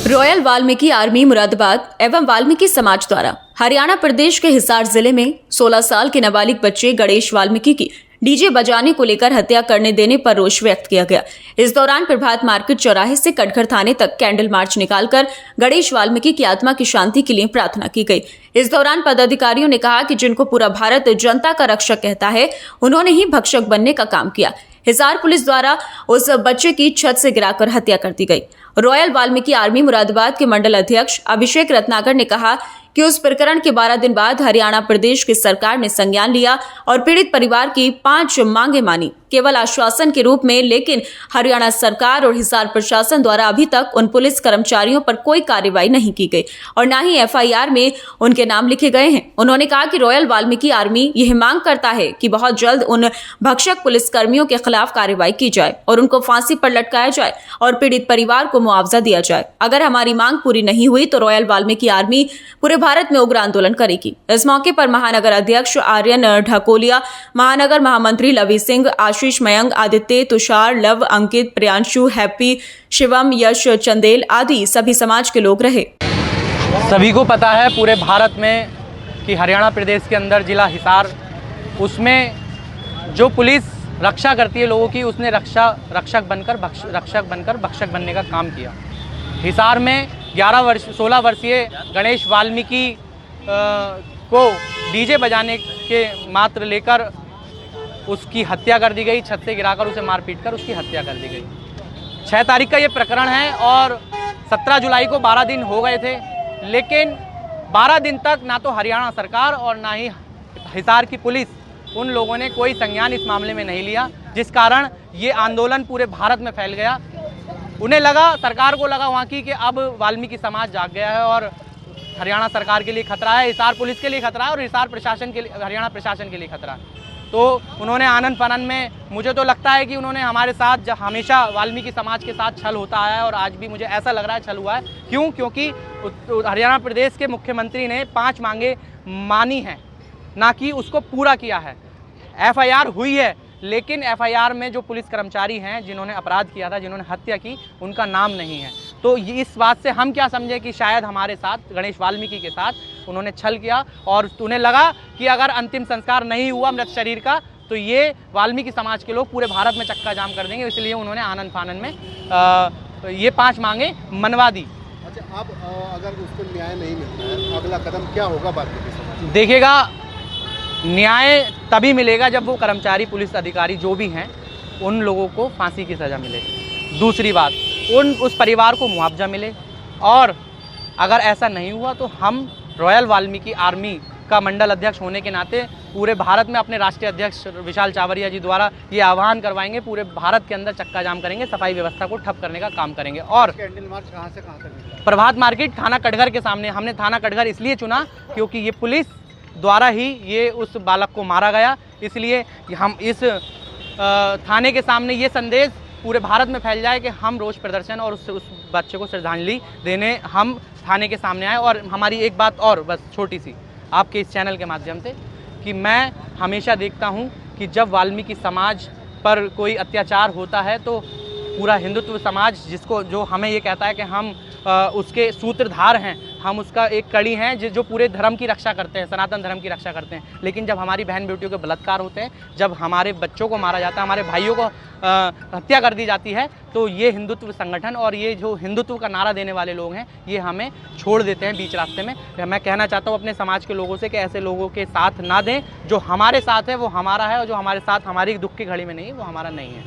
Royal Valmiki army Moradabad एवं वाल्मीकि समाज द्वारा हरियाणा प्रदेश के हिसार जिले में 16 साल के नाबालिग बच्चे गणेश वाल्मीकि की डीजे बजाने को लेकर हत्या करने देने पर रोष व्यक्त किया गया। इस दौरान प्रभात मार्केट चौराहे से कटघर थाने तक कैंडल मार्च निकालकर गणेश वाल्मीकि की आत्मा की शांति के लिए प्रार्थना की गई। इस दौरान पदाधिकारियों ने कहा कि जिनको पूरा भारत जनता का रक्षक कहता है, उन्होंने ही भक्षक बनने का काम किया। हिसार पुलिस द्वारा उस बच्चे की छत से गिराकर हत्या कर दी गई। रॉयल वाल्मीकि आर्मी मुरादाबाद के मंडल अध्यक्ष अभिषेक रत्नाकर ने कहा कि उस प्रकरण के 12 दिन बाद हरियाणा प्रदेश की सरकार ने संज्ञान लिया और पीड़ित परिवार की 5 मांगे मानी, केवल आश्वासन के रूप में। लेकिन हरियाणा सरकार और हिसार प्रशासन द्वारा अभी तक उन पुलिस कर्मचारियों पर कोई कार्रवाई नहीं की गई और न ही एफआईआर में उनके नाम लिखे गए हैं। उन्होंने कहा कि रॉयल वाल्मीकि आर्मी यह मांग करता है कि बहुत जल्द उन भक्षक पुलिस कर्मियों के खिलाफ कार्रवाई की जाए और उनको फांसी पर लटकाया जाए और पीड़ित परिवार को मुआवजा दिया जाए। अगर हमारी मांग पूरी नहीं हुई तो रॉयल वाल्मीकि आर्मी पूरे भारत में उग्र आंदोलन करेगी। इस मौके पर महानगर अध्यक्ष आर्यन ढकोलिया, महानगर महामंत्री लवी सिंह, आशीष, मयंक, आदित्य, तुषार, लव, अंकित, प्रियांशु, हैप्पी, शिवम, यश, चंदेल आदि सभी समाज के लोग रहे। सभी को पता है पूरे भारत में कि हरियाणा प्रदेश के अंदर जिला हिसार, उसमें जो पुलिस रक्षा करती है लोगों की, उसने रक्षक बनकर भक्षक बनने का काम किया। हिसार में 16 वर्षीय गणेश वाल्मीकि को डीजे बजाने के मात्र लेकर उसकी हत्या कर दी गई। छत से गिराकर उसे मार पीट कर उसकी हत्या कर दी गई। 6 तारीख का ये प्रकरण है और 17 जुलाई को 12 दिन हो गए थे, लेकिन 12 दिन तक ना तो हरियाणा सरकार और ना ही हिसार की पुलिस, उन लोगों ने कोई संज्ञान इस मामले में नहीं लिया, जिस कारण ये आंदोलन पूरे भारत में फैल गया। उन्हें लगा, सरकार को लगा वहाँ की कि अब वाल्मीकि समाज जाग गया है और हरियाणा सरकार के लिए खतरा है, हिसार पुलिस के लिए खतरा है और हिसार प्रशासन के लिए, हरियाणा प्रशासन के लिए खतरा है। तो उन्होंने आनन फानन में, मुझे तो लगता है कि उन्होंने हमारे साथ हमेशा वाल्मीकि समाज के साथ छल होता आया है और आज भी मुझे ऐसा लग रहा है छल हुआ है। क्यों? क्योंकि हरियाणा प्रदेश के मुख्यमंत्री ने 5 मांगे मानी हैं, ना कि उसको पूरा किया है। एफआईआर हुई है, लेकिन एफआईआर में जो पुलिस कर्मचारी हैं जिन्होंने अपराध किया था, जिन्होंने हत्या की, उनका नाम नहीं है। तो इस बात से हम क्या समझे कि शायद हमारे साथ, गणेश वाल्मीकि के साथ उन्होंने छल किया और उन्हें लगा कि अगर अंतिम संस्कार नहीं हुआ मृत शरीर का तो ये वाल्मीकि समाज के लोग पूरे भारत में चक्का जाम कर देंगे, इसलिए उन्होंने आनन फानन में ये 5 मांगे मनवा दी। अच्छा, अब अगर उसको न्याय नहीं मिलता है, अगला कदम क्या होगा वाल्मीकि समाज? देखिएगा, न्याय तभी मिलेगा जब वो कर्मचारी, पुलिस अधिकारी जो भी हैं, उन लोगों को फांसी की सज़ा मिले। दूसरी बात, उस परिवार को मुआवजा मिले। और अगर ऐसा नहीं हुआ तो हम रॉयल वाल्मीकि आर्मी का मंडल अध्यक्ष होने के नाते पूरे भारत में अपने राष्ट्रीय अध्यक्ष विशाल चावरिया जी द्वारा ये आह्वान करवाएंगे, पूरे भारत के अंदर चक्का जाम करेंगे, सफाई व्यवस्था को ठप करने का काम करेंगे। और कैंडल मार्च कहाँ से कहाँ तक? प्रभात मार्केट, थाना कटघर के सामने। हमने थाना कटघर इसलिए चुना क्योंकि ये पुलिस द्वारा ही ये उस बालक को मारा गया, इसलिए हम इस थाने के सामने ये संदेश पूरे भारत में फैल जाए कि हम रोष प्रदर्शन और उस बच्चे को श्रद्धांजलि देने हम थाने के सामने आए। और हमारी एक बात और, बस छोटी सी, आपके इस चैनल के माध्यम से, कि मैं हमेशा देखता हूँ कि जब वाल्मीकि समाज पर कोई अत्याचार होता है तो पूरा हिंदुत्व समाज, जो हमें ये कहता है कि हम उसके सूत्रधार हैं, हम उसका एक कड़ी हैं जो पूरे धर्म की रक्षा करते हैं, सनातन धर्म की रक्षा करते हैं। लेकिन जब हमारी बहन बेटियों के बलात्कार होते हैं, जब हमारे बच्चों को मारा जाता है, हमारे भाइयों को हत्या कर दी जाती है, तो ये हिंदुत्व संगठन और ये जो हिंदुत्व का नारा देने वाले लोग हैं, ये हमें छोड़ देते हैं बीच रास्ते में। मैं कहना चाहता हूँ अपने समाज के लोगों से कि ऐसे लोगों के साथ ना दें। जो हमारे साथ है वो हमारा है और जो हमारे साथ हमारी दुख की घड़ी में नहीं है वो हमारा नहीं है।